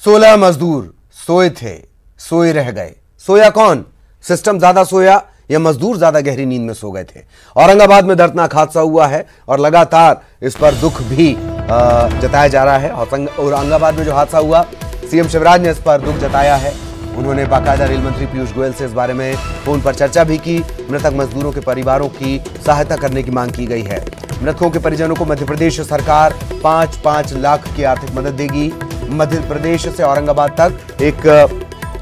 16 मजदूर सोए थे, सोए रह गए। सोया कौन? सिस्टम ज्यादा सोया या मजदूर ज्यादा गहरी नींद में सो गए थे? औरंगाबाद में दर्दनाक हादसा हुआ है और लगातार इस पर दुख भी जताया जा रहा है। औरंगाबाद में जो हादसा हुआ, सीएम शिवराज ने इस पर दुख जताया है। उन्होंने बाकायदा रेल मंत्री पीयूष गोयल से इस बारे में फोन पर चर्चा भी की। मृतक मजदूरों के परिवारों की सहायता करने की मांग की गई है। मृतकों के परिजनों को मध्य प्रदेश सरकार 5-5 लाख की आर्थिक मदद देगी। मध्य प्रदेश से औरंगाबाद तक एक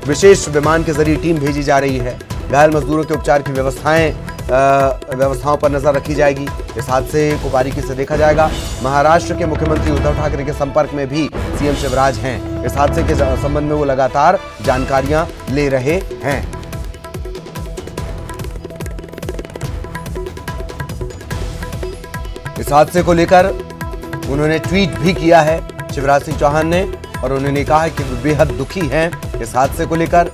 विशेष विमान के जरिए टीम भेजी जा रही है। घायल मजदूरों के उपचार की व्यवस्थाओं पर नजर रखी जाएगी। इस हादसे को बारीकी से देखा जाएगा। महाराष्ट्र के मुख्यमंत्री उद्धव ठाकरे के संपर्क में भी सीएम शिवराज हैं। इस हादसे के संबंध में वो लगातार जानकारियां ले रहे हैं। इस हादसे को लेकर उन्होंने ट्वीट भी किया है शिवराज सिंह चौहान ने, और उन्होंने कहा कि वे बेहद दुखी हैं इस हादसे को लेकर।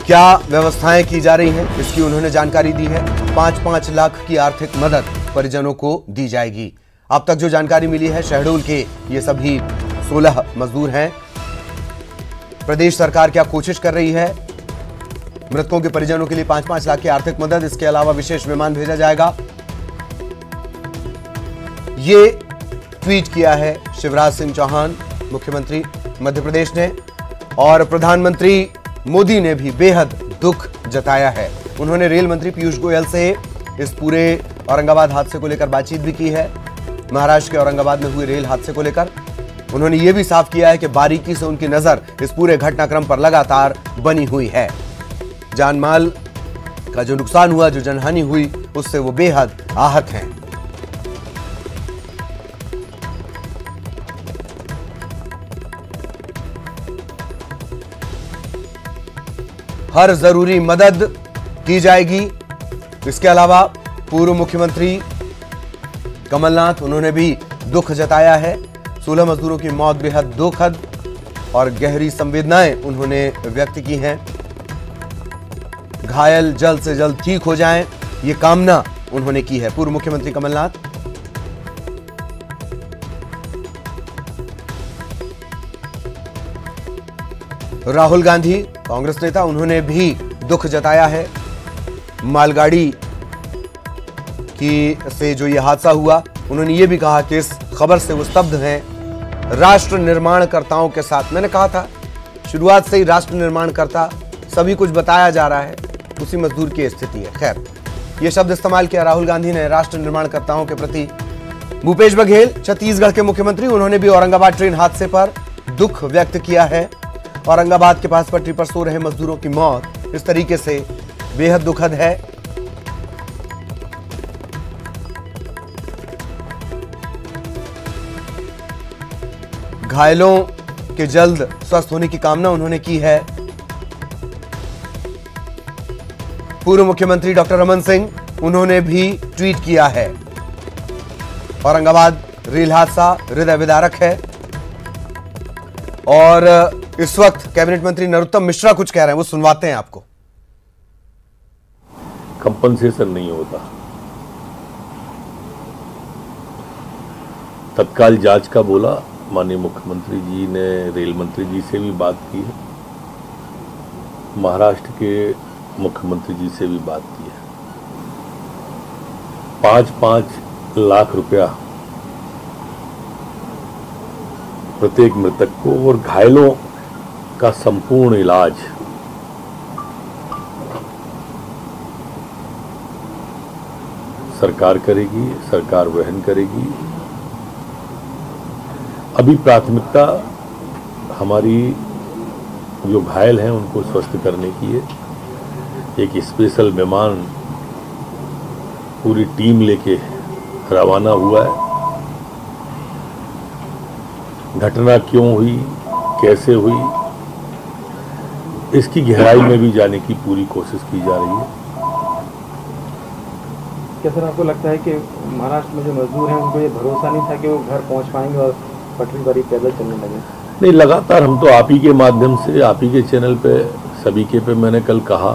क्या व्यवस्थाएं की जा रही हैं, इसकी उन्होंने जानकारी दी है। 5-5 लाख की आर्थिक मदद परिजनों को दी जाएगी। अब तक जो जानकारी मिली है, शहडोल के ये सभी 16 मजदूर हैं। प्रदेश सरकार क्या कोशिश कर रही है? मृतकों के परिजनों के लिए 5-5 लाख की आर्थिक मदद, इसके अलावा विशेष विमान भेजा जाएगा। ये ट्वीट किया है शिवराज सिंह चौहान, मुख्यमंत्री मध्य प्रदेश ने, और प्रधानमंत्री मोदी ने भी बेहद दुख जताया है। उन्होंने रेल मंत्री पीयूष गोयल से इस पूरे औरंगाबाद हादसे को लेकर बातचीत भी की है। महाराष्ट्र के औरंगाबाद में हुए रेल हादसे को लेकर उन्होंने ये भी साफ किया है कि बारीकी से उनकी नजर इस पूरे घटनाक्रम पर लगातार बनी हुई है। जानमाल का जो नुकसान हुआ, जो जनहानि हुई, उससे वो बेहद आहत हैं। हर जरूरी मदद की जाएगी। इसके अलावा पूर्व मुख्यमंत्री कमलनाथ, उन्होंने भी दुख जताया है। 16 मजदूरों की मौत बेहद दुखद और गहरी संवेदनाएं उन्होंने व्यक्त की हैं। घायल जल्द से जल्द ठीक हो जाएं, ये कामना उन्होंने की है पूर्व मुख्यमंत्री कमलनाथ। राहुल गांधी, कांग्रेस नेता, उन्होंने भी दुख जताया है। मालगाड़ी की से जो यह हादसा हुआ, उन्होंने ये भी कहा कि इस खबर से वो स्तब्ध हैं। राष्ट्र निर्माणकर्ताओं के साथ, मैंने कहा था शुरुआत से ही राष्ट्र निर्माणकर्ता सभी कुछ बताया जा रहा है, उसी मजदूर की स्थिति है। खैर, ये शब्द इस्तेमाल किया राहुल गांधी ने राष्ट्र निर्माणकर्ताओं के प्रति। भूपेश बघेल, छत्तीसगढ़ के मुख्यमंत्री, उन्होंने भी औरंगाबाद ट्रेन हादसे पर दुख व्यक्त किया है। औरंगाबाद के पास पटरी पर सो रहे मजदूरों की मौत इस तरीके से बेहद दुखद है। घायलों के जल्द स्वस्थ होने की कामना उन्होंने की है। पूर्व मुख्यमंत्री डॉक्टर रमन सिंह, उन्होंने भी ट्वीट किया है। औरंगाबाद रेल हादसा हृदय विदारक है। और इस वक्त कैबिनेट मंत्री नरोत्तम मिश्रा कुछ कह रहे हैं, वो सुनवाते हैं आपको। कंपनसेशन नहीं होता, तत्काल जांच का बोला। माननीय मुख्यमंत्री जी ने रेल मंत्री जी से भी बात की है, महाराष्ट्र के मुख्यमंत्री जी से भी बात की है। 5-5 लाख रुपया प्रत्येक मृतक को और घायलों का संपूर्ण इलाज सरकार करेगी, सरकार वहन करेगी। अभी प्राथमिकता हमारी जो घायल हैं उनको स्वस्थ करने की है। एक स्पेशल विमान पूरी टीम लेके रवाना हुआ है। घटना क्यों हुई, कैसे हुई, इसकी गहराई में भी जाने की पूरी कोशिश की जा रही है। क्या सर आपको लगता है कि महाराष्ट्र में जो मजदूर हैं उनको ये भरोसा नहीं था कि वो घर पहुंच पाएंगे और पटरी पर ही पैदल चलने लगे? नहीं, लगातार हम तो आप ही के माध्यम से, आप ही के चैनल पे, सभी के पे मैंने कल कहा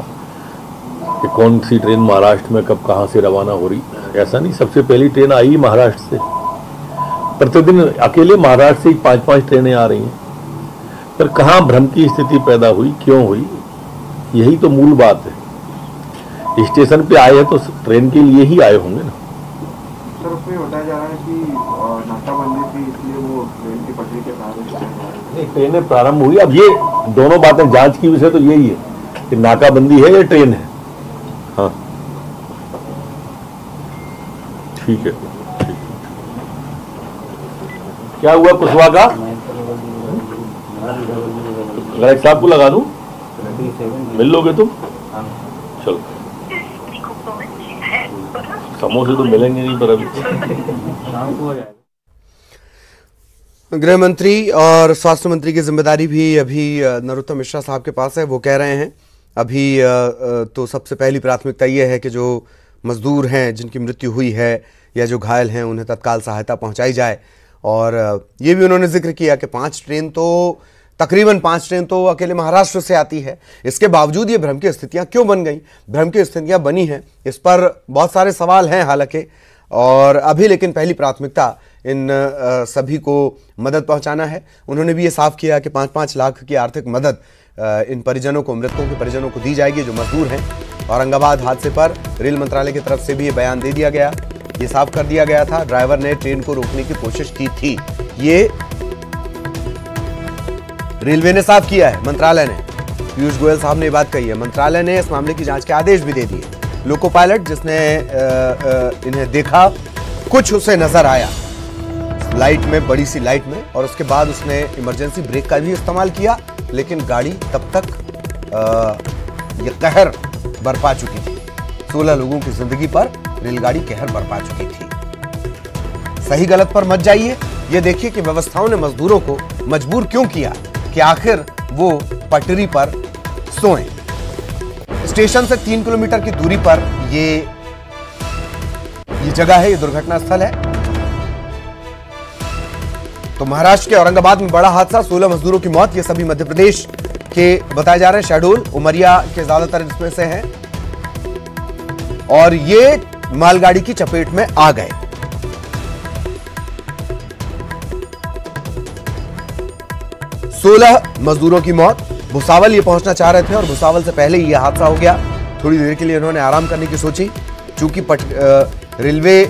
कि कौन सी ट्रेन महाराष्ट्र में कब कहाँ से रवाना हो रही। ऐसा नहीं, सबसे पहली ट्रेन आई महाराष्ट्र से। प्रतिदिन अकेले महाराष्ट्र से 5-5 ट्रेनें आ रही हैं, पर कहां भ्रम की स्थिति पैदा हुई, क्यों हुई, यही तो मूल बात है। स्टेशन पे आए हैं तो ट्रेन के लिए ही आए होंगे ना। सर, उसमें बताया जा रहा है कि नाकाबंदी थी, इसलिए वो ट्रेन की पटरी के सहारे ट्रेनें प्रारंभ हुई। अब ये दोनों बातें जांच की विषय तो यही है कि नाकाबंदी है या ट्रेन है। हाँ ठीक है, ठीक। क्या हुआ कुशवाहा का? गणेश साहब को लगा दूं, मिल लोगे तुम? चलो, समोसे तो मिलेंगे नहीं पर अभी गृह मंत्री और स्वास्थ्य मंत्री की जिम्मेदारी भी अभी नरोत्तम मिश्रा साहब के पास है। वो कह रहे हैं अभी तो सबसे पहली प्राथमिकता ये है कि जो मजदूर हैं जिनकी मृत्यु हुई है या जो घायल हैं उन्हें तत्काल सहायता पहुंचाई जाए। और ये भी उन्होंने जिक्र किया कि तकरीबन 5 ट्रेन तो अकेले महाराष्ट्र से आती है। इसके बावजूद ये भ्रम की स्थितियां क्यों बन गई, भ्रम की स्थितियां बनी हैं, इस पर बहुत सारे सवाल हैं हालांकि। और अभी लेकिन पहली प्राथमिकता इन सभी को मदद पहुंचाना है। उन्होंने भी ये साफ किया कि 5-5 लाख की आर्थिक मदद इन परिजनों को, मृतकों के परिजनों को दी जाएगी जो मजदूर हैं। औरंगाबाद हादसे पर रेल मंत्रालय की तरफ से भी ये बयान दे दिया गया, ये साफ कर दिया गया था ड्राइवर ने ट्रेन को रोकने की कोशिश की थी। ये रेलवे ने साफ किया है, मंत्रालय ने, पीयूष गोयल साहब ने ये बात कही है। मंत्रालय ने इस मामले की जांच के आदेश भी दे दिए। लोको पायलट जिसने इन्हें देखा, कुछ उसे नजर आया लाइट में, बड़ी सी लाइट में, और उसके बाद उसने इमरजेंसी ब्रेक का भी इस्तेमाल किया, लेकिन गाड़ी तब तक ये कहर बरपा चुकी थी। 16 लोगों की जिंदगी पर रेलगाड़ी कहर बरपा चुकी थी। सही गलत पर मत जाइए, ये देखिए कि व्यवस्थाओं ने मजदूरों को मजबूर क्यों किया कि आखिर वो पटरी पर सोएं। स्टेशन से 3 किलोमीटर की दूरी पर ये जगह है, ये दुर्घटना स्थल है। तो महाराष्ट्र के औरंगाबाद में बड़ा हादसा, 16 मजदूरों की मौत। ये सभी मध्य प्रदेश के बताए जा रहे हैं, शहडोल, उमरिया के ज्यादातर इसमें से हैं, और ये मालगाड़ी की चपेट में आ गए। सोलह मजदूरों की मौत। भुसावल ये पहुंचना चाह रहे थे और भुसावल से पहले ही यह हादसा हो गया। थोड़ी देर के लिए इन्होंने आराम करने की सोची, चूंकि रेलवे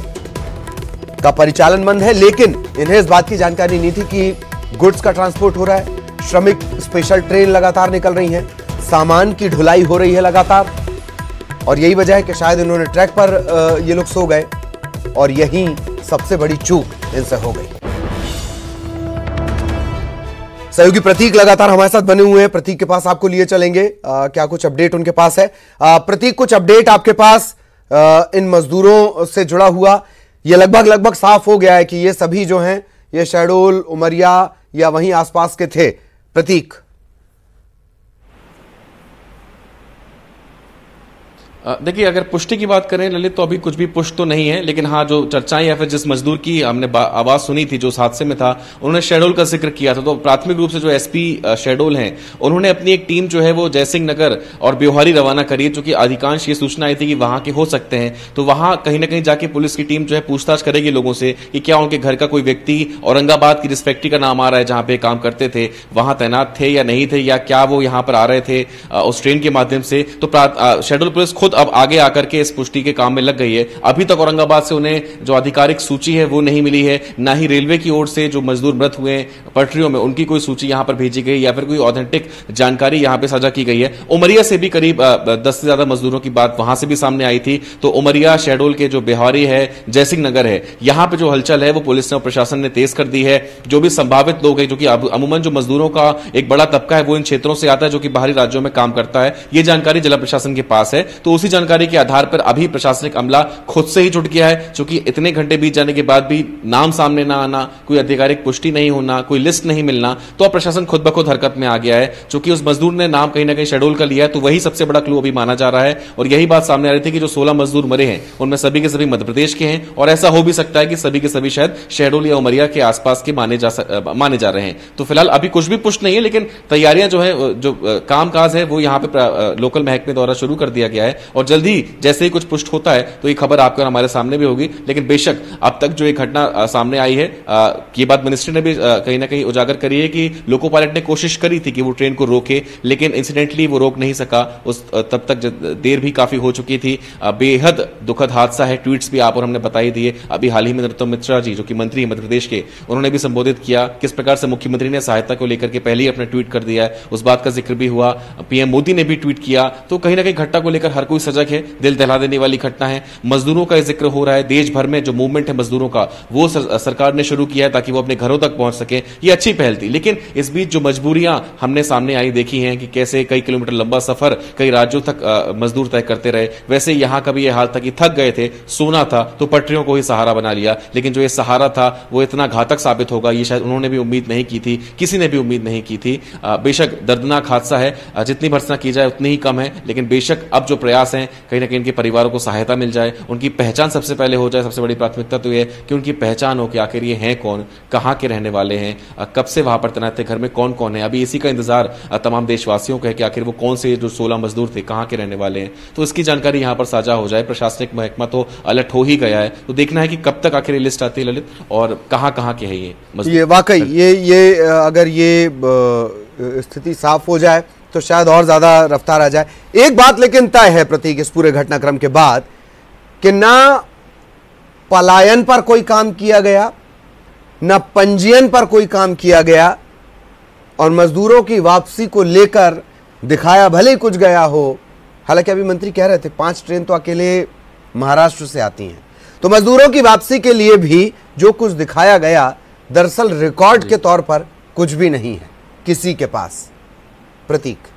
का परिचालन बंद है, लेकिन इन्हें इस बात की जानकारी नहीं थी कि गुड्स का ट्रांसपोर्ट हो रहा है, श्रमिक स्पेशल ट्रेन लगातार निकल रही हैं, सामान की ढुलाई हो रही है लगातार, और यही वजह है कि शायद इन्होंने ट्रैक पर ये लोग सो गए, और यही सबसे बड़ी चूक इनसे हो गई। सहयोगी प्रतीक लगातार हमारे साथ बने हुए हैं, प्रतीक के पास आपको लिए चलेंगे, क्या कुछ अपडेट उनके पास है? प्रतीक, कुछ अपडेट आपके पास इन मजदूरों से जुड़ा हुआ? ये लगभग साफ हो गया है कि ये सभी जो हैं ये शहडोल, उमरिया या वहीं आसपास के थे। प्रतीक, देखिए, अगर पुष्टि की बात करें ललित, तो अभी कुछ भी पुष्ट तो नहीं है, लेकिन हाँ, जो चर्चाएं या फिर जिस मजदूर की हमने आवाज सुनी थी जो इस हादसे में था, उन्होंने शहडोल का जिक्र किया था। तो प्राथमिक रूप से जो एसपी शहडोल हैं, उन्होंने अपनी एक टीम जो है वो जयसिंह नगर और ब्योहारी रवाना करी है, क्योंकि अधिकांश ये सूचना आई थी कि वहां के हो सकते हैं। तो वहां कहीं ना कहीं जाके पुलिस की टीम जो है पूछताछ करेगी लोगों से कि क्या उनके घर का कोई व्यक्ति औरंगाबाद की जिस फैक्ट्री का नाम आ रहा है जहां पे काम करते थे, वहां तैनात थे या नहीं थे, या क्या वो यहां पर आ रहे थे उस ट्रेन के माध्यम से। तो शहडोल पुलिस खुद अब आगे आकर इस पुष्टि के काम में लग गई है। अभी तक औरंगाबाद से उन्हें जो आधिकारिक सूची है वो नहीं मिली है, ना ही रेलवे की ओर से जो मजदूर मृत हुए पटरियों में उनकी कोई सूची यहां पर भेजी गई या फिर कोई ऑथेंटिक जानकारी यहां पे साझा की गई है। उमरिया से भी करीब 10 से ज्यादा मजदूरों की बात वहां से भी सामने आई थी। तो उमरिया, शहडोल के जो बिहारी है, जयसिंह नगर है, यहां पे जो हलचल है वो पुलिस ने और प्रशासन ने तेज कर दी है। जो भी संभावित लोग हैं, जो कि अमूमन जो मजदूरों का एक बड़ा तबका है वो इन क्षेत्रों से आता है जो कि बाहरी राज्यों में काम करता है, ये जानकारी जिला प्रशासन के पास है। तो उसी जानकारी के आधार पर अभी प्रशासनिक अमला खुद से ही जुट गया है, क्योंकि इतने घंटे बीत जाने के बाद भी नाम सामने ना आना, कोई आधिकारिक पुष्टि नहीं होना, कोई लिस्ट नहीं मिलना, तो अब प्रशासन खुद ब खुद हरकत में आ गया है। क्योंकि उस मजदूर ने नाम कहीं ना कहीं शहडोल का लिया है, तो वही सबसे बड़ा क्लू अभी माना जा रहा है। और यही बात सामने आ रही थी कि जो 16 मजदूर मरे हैं उनमें सभी के सभी मध्य प्रदेश के हैं, और ऐसा हो भी सकता है कि सभी के सभी शायद शहडोल या उमरिया के आसपास के माने जा रहे हैं। तो फिलहाल अभी कुछ भी पुष्ट नहीं है, लेकिन तैयारियां जो है, जो कामकाज है वो यहां पे लोकल महकमे द्वारा शुरू कर दिया गया है, और जल्द ही जैसे ही कुछ पुष्ट होता है तो ये खबर आपको और हमारे सामने भी होगी। लेकिन बेशक अब तक जो एक घटना सामने आई है, ये बात मिनिस्ट्री ने भी कहीं ना कहीं उजागर करी है कि लोको पायलट ने कोशिश करी थी कि वो ट्रेन को रोके, लेकिन इंसिडेंटली वो रोक नहीं सका। तब तक देर भी काफी हो चुकी थी। बेहद दुखद हादसा है। ट्वीट्स भी आप और हमने बताई दिए। अभी हाल ही में नरोत्तम मिश्रा जी, जो कि मंत्री है मध्य प्रदेश के, उन्होंने भी संबोधित किया किस प्रकार से मुख्यमंत्री ने सहायता को लेकर के पहले ही अपना ट्वीट कर दिया है, उस बात का जिक्र भी हुआ। पीएम मोदी ने भी ट्वीट किया। तो कहीं ना कहीं घटना को लेकर हर कोई सजग है। दिल दहला देने वाली घटना है। मजदूरों का जिक्र हो रहा है। देश भर में जो मूवमेंट है मजदूरों का, वो सरकार ने शुरू किया है ताकि वो अपने घरों तक पहुंच सके। ये अच्छी पहल थी। लेकिन इस बीच जो मजबूरियां हमने सामने आई देखी हैं कि कैसे कई किलोमीटर लंबा सफर कई राज्यों तक मजदूर तय करते रहे, वैसे यहां का भी ये हाल था कि थक गए थे, सोना था तो पटरियों को ही सहारा बना लिया। लेकिन जो ये सहारा था वो इतना घातक साबित होगा ये शायद उन्होंने भी उम्मीद नहीं की थी, किसी ने भी उम्मीद नहीं की थी। बेशक दर्दनाक हादसा है, जितनी भर्त्सना की जाए उतनी ही कम है। लेकिन बेशक अब जो प्रयास हैं कहीं ना कहीं इनके परिवारों को सहायता मिल जाए, उनकी पहचान सबसे पहले हो जाए। सबसे बड़ी प्राथमिकता तो यह कि उनकी पहचान हो कि आखिर ये हैं कौन, कहां के रहने वाले हैं, कब से वहां पर तैनात थे, घर में कौन कौन है। अभी इसी का इंतजार तमाम देशवासियों को है कि आखिर वो कौन से जो 16 मजदूर थे कहां के रहने वाले हैं। तो इसकी जानकारी यहां पर साझा हो जाए। प्रशासनिक महकमा तो अलर्ट हो ही गया है। तो देखना है कि कब तक आखिर लिस्ट आती है ललित, और कहां कहां के है ये वाकई ये अगर ये स्थिति साफ हो जाए तो शायद और ज्यादा रफ्तार आ जाए। एक बात लेकिन तय है प्रतीक इस पूरे घटनाक्रम के बाद कि ना पलायन पर कोई काम किया गया, ना पंजीयन पर कोई काम किया गया, और मजदूरों की वापसी को लेकर दिखाया भले ही कुछ गया हो। हालांकि अभी मंत्री कह रहे थे 5 ट्रेन तो अकेले महाराष्ट्र से आती हैं। तो मजदूरों की वापसी के लिए भी जो कुछ दिखाया गया दरअसल रिकॉर्ड के तौर पर कुछ भी नहीं है किसी के पास। प्रतीक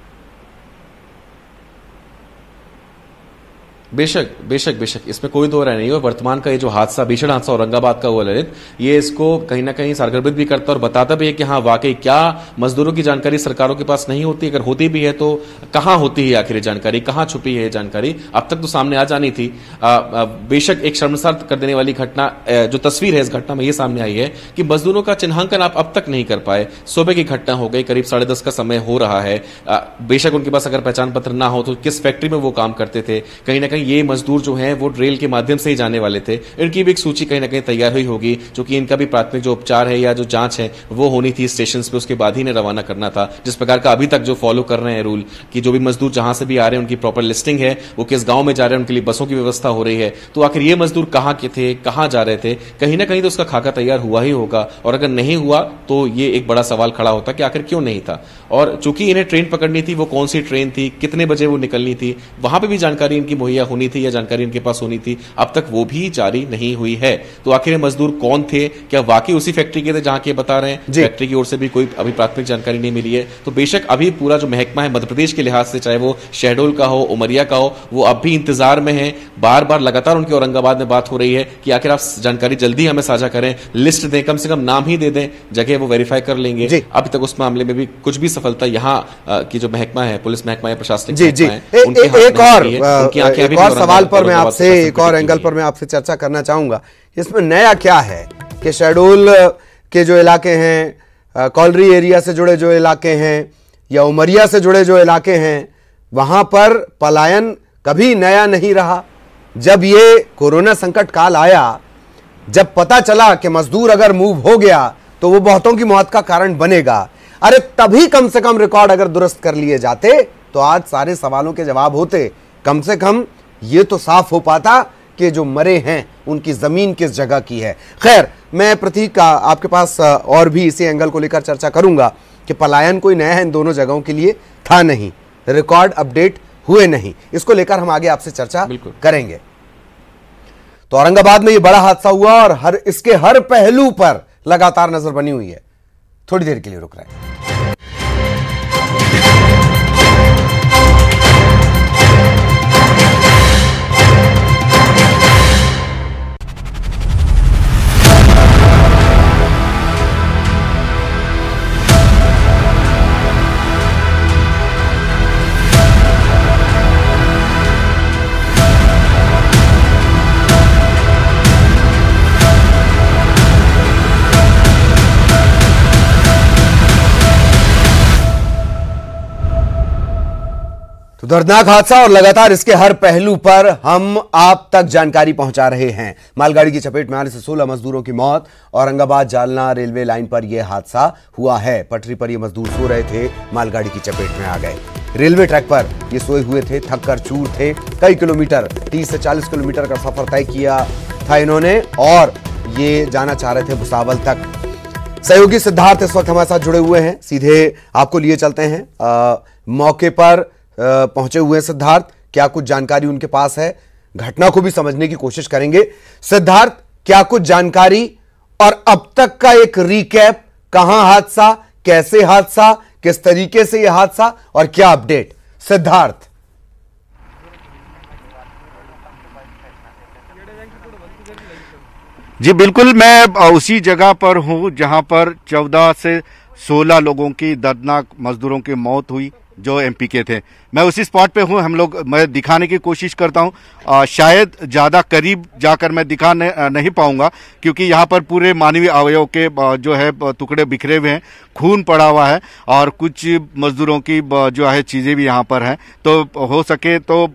बेशक बेशक बेशक इसमें कोई दो राय नहीं है। वर्तमान का ये जो हादसा, भीषण हादसा औरंगाबाद का हुआ ललित, ये इसको कहीं ना कहीं सारगर्भित भी करता और बताता भी है कि हाँ वाकई क्या मजदूरों की जानकारी सरकारों के पास नहीं होती। अगर होती भी है तो कहां होती है आखिर ये जानकारी, कहां छुपी है ये जानकारी, अब तक तो सामने आ जानी थी। बेशक एक शर्मसार कर देने वाली घटना, जो तस्वीर है इस घटना में ये सामने आई है कि मजदूरों का चिन्हांकन आप अब तक नहीं कर पाए। सुबह की घटना हो गई, करीब 10:30 का समय हो रहा है। बेशक उनके पास अगर पहचान पत्र ना हो तो किस फैक्ट्री में वो काम करते थे, कहीं ना कहीं ये मजदूर जो हैं वो रेल के माध्यम से ही जाने वाले थे। इनकी भी एक सूची कहीं ना कहीं तैयार हुई होगी, जो कि इनका भी प्राथमिक जो उपचार है या जो जांच है वो होनी थी स्टेशन पे, उसके बाद ही इन्हें रवाना करना था। जिस प्रकार का अभी तक जो फॉलो कर रहे हैं रूल कि जो भी मजदूर जहां से भी आ रहे हैं उनकी प्रॉपर लिस्टिंग है, वो किस गांव में जा रहे हैं, उनके लिए बसों की व्यवस्था हो रही है। तो आखिर ये मजदूर कहां के थे, कहां जा रहे थे, कहीं ना कहीं तो उसका खाका तैयार हुआ ही होगा। और अगर नहीं हुआ तो ये एक बड़ा सवाल खड़ा होता कि आखिर क्यों नहीं था। और चूंकि इन्हें ट्रेन पकड़नी थी, वो कौन सी ट्रेन थी, कितने बजे वो निकलनी थी, वहां पर भी जानकारी इनकी मुहैया होनी थी या जानकारी इनके पास होनी थी, अब तक वो भी जारी नहीं हुई है। तो आखिर मजदूर कौन थे, क्या वाकई उसी फैक्ट्री के थे जहां के बता रहे हैं, फैक्ट्री की ओर से भी कोई अभी प्राथमिक जानकारी नहीं मिली है। तो बेशक अभी पूरा जो महकमा है मध्य प्रदेश के लिहाज से, चाहे वो शहडोल का हो, उमरिया का हो, वो अब भी इंतजार में है। बार बार लगातार उनकी औरंगाबाद में बात हो रही है कि आखिर आप जानकारी जल्दी हमें साझा करें, लिस्ट दें, कम से कम नाम ही दे दें, जगह वो वेरीफाई कर लेंगे। अभी तक उस मामले में भी कुछ भी सफलता यहाँ की जो महकमा है, पुलिस महकमा है, प्रशासनिक महकमा है, एक और सवाल पर मैं आपसे, एक और एंगल पर मैं आपसे चर्चा करना चाहूंगा। इसमें नया क्या है कि शहडोल के जो इलाके हैं, कॉलरी एरिया से जुड़े जो इलाके हैं या उमरिया से जुड़े जो इलाके हैं, वहां पर पलायन कभी नया नहीं रहा। जब ये कोरोना संकट काल आया, जब पता चला कि मजदूर अगर मूव हो गया तो वो बहुतों की मौत का कारण बनेगा, अरे तभी कम से कम रिकॉर्ड अगर दुरुस्त कर लिए जाते तो आज सारे सवालों के जवाब होते। कम से कम ये तो साफ हो पाता कि जो मरे हैं उनकी जमीन किस जगह की है। खैर, मैं प्रतीक का आपके पास और भी इसी एंगल को लेकर चर्चा करूंगा कि पलायन कोई नया है इन दोनों जगहों के लिए था नहीं, रिकॉर्ड अपडेट हुए नहीं, इसको लेकर हम आगे आपसे चर्चा करेंगे। तो औरंगाबाद में ये बड़ा हादसा हुआ और इसके हर पहलू पर लगातार नजर बनी हुई है। थोड़ी देर के लिए रुक रहे हैं। तो दर्दनाक हादसा और लगातार इसके हर पहलू पर हम आप तक जानकारी पहुंचा रहे हैं। मालगाड़ी की चपेट में आने से 16 मजदूरों की मौत। औरंगाबाद जालना रेलवे लाइन पर यह हादसा हुआ है। पटरी पर ये मजदूर सो रहे थे, मालगाड़ी की चपेट में आ गए। रेलवे ट्रैक पर ये सोए हुए थे, थक कर चूर थे। कई किलोमीटर 30 से 40 किलोमीटर का सफर तय किया था इन्होंने और ये जाना चाह रहे थे भुसावल तक। सहयोगी सिद्धार्थ इस वक्त हमारे साथ जुड़े हुए हैं, सीधे आपको लिए चलते हैं। मौके पर पहुंचे हुए सिद्धार्थ, क्या कुछ जानकारी उनके पास है? घटना को भी समझने की कोशिश करेंगे। सिद्धार्थ, क्या कुछ जानकारी और अब तक का एक रिकैप, कहां हादसा, कैसे हादसा, किस तरीके से यह हादसा और क्या अपडेट? सिद्धार्थ। जी बिल्कुल, मैं उसी जगह पर हूं जहां पर 14 से 16 लोगों की दर्दनाक मजदूरों की मौत हुई जो एमपी के थे। मैं उसी स्पॉट पे हूं। मैं दिखाने की कोशिश करता हूं। शायद ज़्यादा करीब जाकर मैं दिखा नहीं पाऊंगा क्योंकि यहाँ पर पूरे मानवीय अवयव के जो है टुकड़े बिखरे हुए हैं, खून पड़ा हुआ है और कुछ मजदूरों की जो है चीज़ें भी यहाँ पर हैं। तो हो सके तो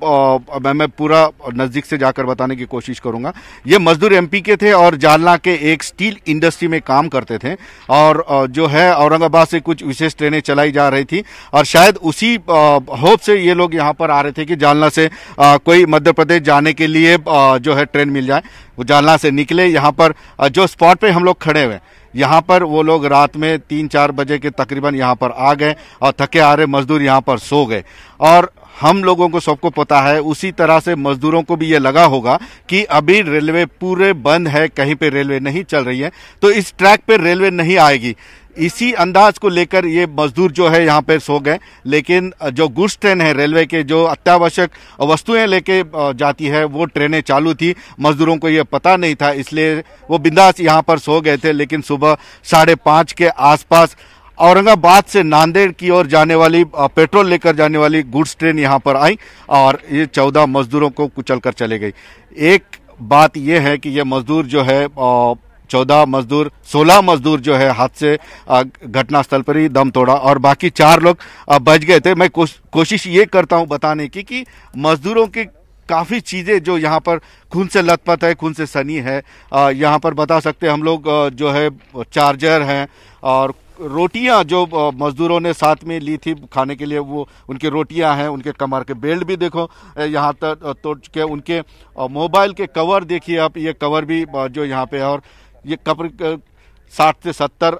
मैं पूरा नज़दीक से जाकर बताने की कोशिश करूँगा। ये मजदूर एमपी के थे और जालना के एक स्टील इंडस्ट्री में काम करते थे और जो है औरंगाबाद से कुछ विशेष ट्रेनें चलाई जा रही थी और शायद उसी होप से ये लोग यहाँ पर आ रहे थे कि जालना से कोई मध्य प्रदेश जाने के लिए जो है ट्रेन मिल जाए। वो जालना से निकले। यहाँ पर जो स्पॉट पे हम लोग खड़े हुए, यहाँ पर वो लोग रात में 3-4 बजे के तकरीबन यहाँ पर आ गए और थके आ रहे मजदूर यहाँ पर सो गए। और हम लोगों को सबको पता है, उसी तरह से मजदूरों को भी ये लगा होगा कि अभी रेलवे पूरे बंद है, कहीं पे रेलवे नहीं चल रही है, तो इस ट्रैक पे रेलवे नहीं आएगी। इसी अंदाज को लेकर ये मजदूर जो है यहाँ पे सो गए। लेकिन जो गुड्स ट्रेन है रेलवे के, जो अत्यावश्यक वस्तुएं लेके जाती है, वो ट्रेनें चालू थी। मजदूरों को ये पता नहीं था, इसलिए वो बिंदास यहाँ पर सो गए थे। लेकिन सुबह 5:30 के आसपास औरंगाबाद से नांदेड़ की ओर जाने वाली पेट्रोल लेकर जाने वाली गुड्स ट्रेन यहाँ पर आई और ये 14 मजदूरों को कुचल कर चले गई। एक बात यह है कि ये मजदूर जो है 16 मजदूर जो है हाथ से घटनास्थल पर ही दम तोड़ा और बाकी 4 लोग बच गए थे। मैं कोशिश ये करता हूँ बताने की कि मजदूरों की काफ़ी चीज़ें जो यहाँ पर खून से लथपथ है, खून से सनी है। यहाँ पर बता सकते हैं हम लोग जो है चार्जर हैं और रोटियां जो मजदूरों ने साथ में ली थी खाने के लिए, वो उनकी रोटियां हैं। उनके कमर के बेल्ट भी देखो यहाँ तक तोड़ के, उनके मोबाइल के कवर देखिए आप, ये कवर भी जो यहाँ पे है और ये कब्र 60 से 70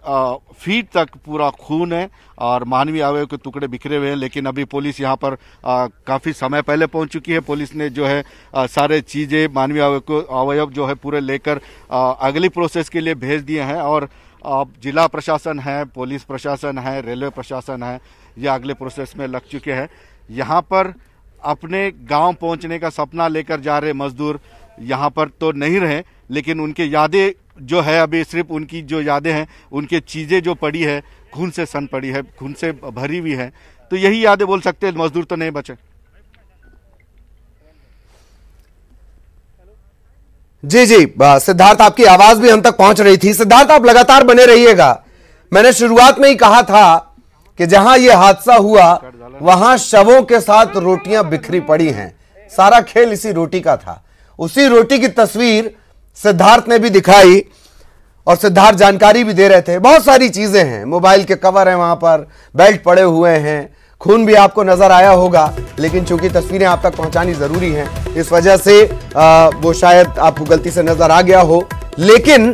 फीट तक पूरा खून है और मानवीय अवयव के टुकड़े बिखरे हुए हैं। लेकिन अभी पुलिस यहाँ पर काफ़ी समय पहले पहुँच चुकी है। पुलिस ने जो है सारे चीज़ें मानवीय अवयव जो है पूरे लेकर अगली प्रोसेस के लिए भेज दिए हैं और जिला प्रशासन है, पुलिस प्रशासन है, रेलवे प्रशासन है, ये अगले प्रोसेस में लग चुके हैं। यहाँ पर अपने गांव पहुंचने का सपना लेकर जा रहे मजदूर यहाँ पर तो नहीं रहे, लेकिन उनके यादें जो है अभी सिर्फ उनकी जो यादें हैं, उनके चीज़ें जो पड़ी है, खून से सन पड़ी है, खून से भरी हुई है, तो यही यादें बोल सकते हैं। मजदूर तो नहीं बचे। जी जी सिद्धार्थ, आपकी आवाज भी हम तक पहुंच रही थी। सिद्धार्थ, आप लगातार बने रहिएगा। मैंने शुरुआत में ही कहा था कि जहां यह हादसा हुआ वहां शवों के साथ रोटियां बिखरी पड़ी हैं। सारा खेल इसी रोटी का था। उसी रोटी की तस्वीर सिद्धार्थ ने भी दिखाई और सिद्धार्थ जानकारी भी दे रहे थे। बहुत सारी चीजें हैं, मोबाइल के कवर हैं, वहां पर बेल्ट पड़े हुए हैं, खून भी आपको नजर आया होगा। लेकिन चूंकि तस्वीरें आप तक पहुंचानी जरूरी हैं, इस वजह से वो शायद आपको गलती से नजर आ गया हो। लेकिन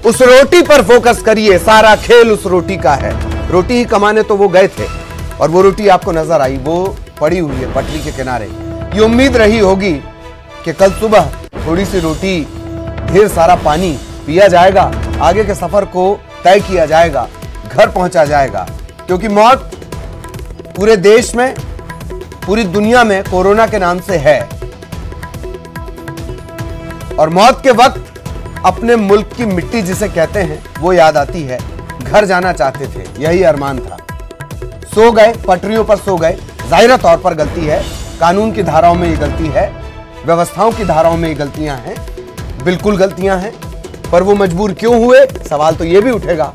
उस रोटी पर फोकस करिए, सारा खेल उस रोटी का है। रोटी ही कमाने तो वो गए थे और वो रोटी आपको नजर आई, वो पड़ी हुई है पटरी के किनारे। ये उम्मीद रही होगी कि कल सुबह थोड़ी सी रोटी, ढेर सारा पानी पिया जाएगा, आगे के सफर को तय किया जाएगा, घर पहुंचा जाएगा। क्योंकि मौत पूरे देश में, पूरी दुनिया में कोरोना के नाम से है और मौत के वक्त अपने मुल्क की मिट्टी जिसे कहते हैं वो याद आती है। घर जाना चाहते थे, यही अरमान था। सो गए, पटरियों पर सो गए। जाहिर तौर पर गलती है, कानून की धाराओं में ये गलती है, व्यवस्थाओं की धाराओं में ये गलतियां हैं, बिल्कुल गलतियां हैं। पर वो मजबूर क्यों हुए, सवाल तो ये भी उठेगा।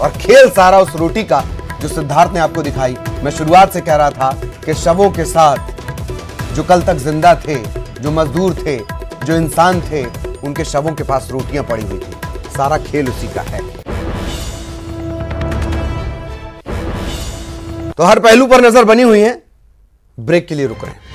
और खेल सारा उस रोटी का जो सिद्धार्थ ने आपको दिखाई। मैं शुरुआत से कह रहा था कि शवों के साथ जो कल तक जिंदा थे, जो मजदूर थे, जो इंसान थे, उनके शवों के पास रोटियां पड़ी हुई थी। सारा खेल उसी का है। तो हर पहलू पर नजर बनी हुई है। ब्रेक के लिए रुक रहे हैं।